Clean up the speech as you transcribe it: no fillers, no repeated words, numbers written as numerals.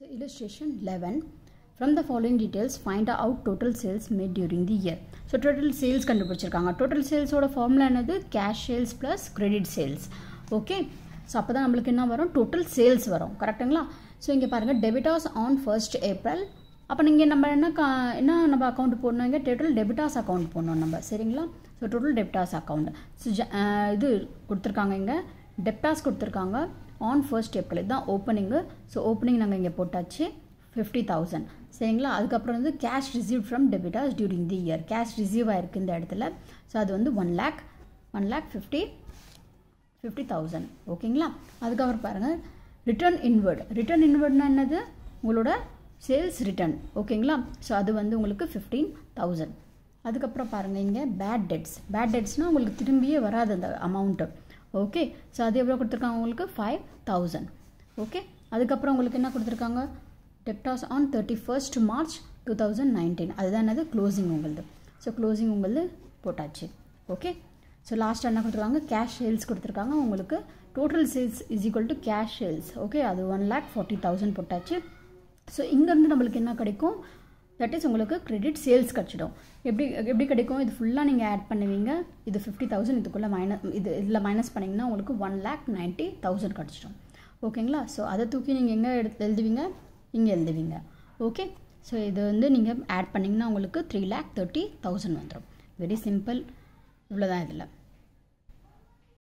So illustration 11. From the following details, find out total sales made during the year. So total sales கண்டுபிடிச்சிருக்காங்க. Total sales ஓட formula என்னது? Cash sales plus credit sales. Okay. So அப்பதான் நம்மளுக்கு என்ன வரும்? Total sales வரும். கரெக்ட்டுங்களா? So இங்க பாருங்க debitors on 1st April. அப்ப நீங்க நம்ம என்ன நம்ம அக்கவுண்ட் போடணும்ங்க? Total debitors account போடணும் நம்ம. சரிங்களா? So total debitors account. So இது கொடுத்திருக்காங்க இங்க debitors கொடுத்திருக்காங்க on 1st April இதுதான் ஓப்பனிங். ஸோ ஓப்பனிங் நாங்கள் இங்கே போட்டாச்சு 50,000. சரிங்களா? அதுக்கப்புறம் வந்து cash receive from debtors during the year. Cash receive ஆயிருக்கு இந்த இடத்துல. ஸோ அது வந்து 1,50,000. ஓகேங்களா? அதுக்கப்புறம் பாருங்கள் ரிட்டர்ன் இன்வர்ட். ரிட்டர்ன் இன்வர்ட்னா என்னது? உங்களோட சேல்ஸ் ரிட்டர்ன். ஓகேங்களா? ஸோ அது வந்து உங்களுக்கு 15,000. அதுக்கப்புறம் பாருங்கள் இங்கே பேட் டெட்ஸ். பேட் டெட்ஸ்னால் உங்களுக்கு திரும்பியே வராது அந்த அமௌண்ட்டு. ஓகே. ஸோ அது எவ்வளோ கொடுத்துருக்காங்க உங்களுக்கு? 5,000. ஓகே. அதுக்கப்புறம் உங்களுக்கு என்ன கொடுத்துருக்காங்க? Debtors on 31st March 2019. அதுதான் என்னது? க்ளோசிங் உங்களுது. ஸோ க்ளோசிங் உங்களுது போட்டாச்சு. ஓகே. ஸோ லாஸ்ட்டாக என்ன கொடுத்துருக்காங்க? கேஷ் சேல்ஸ் கொடுத்துருக்காங்க உங்களுக்கு. Total sales is equal to cash sales. Okay. அது 1,40,000 போட்டாச்சு. ஸோ இங்கேருந்து நம்மளுக்கு என்ன கிடைக்கும்? தட் இஸ் உங்களுக்கு கிரெடிட் சேல்ஸ் கிடச்சிடும். எப்படி கிடைக்கும்? இது ஃபுல்லாக நீங்கள் ஆட் பண்ணுவீங்க. இது 50,000 இதுக்குள்ளே இதில் மைனஸ் பண்ணிங்கன்னா உங்களுக்கு 1,90,000 கிடச்சிடும். ஓகேங்களா? ஸோ அதை தூக்கி நீங்கள் எங்கே எழுதுவீங்க? இங்கே எழுதுவீங்க. ஓகே. ஸோ இது வந்து நீங்கள் ஆட் பண்ணிங்கன்னா உங்களுக்கு 3,30,000 வந்துடும். Very simple. இவ்வளோ தான் இதில்.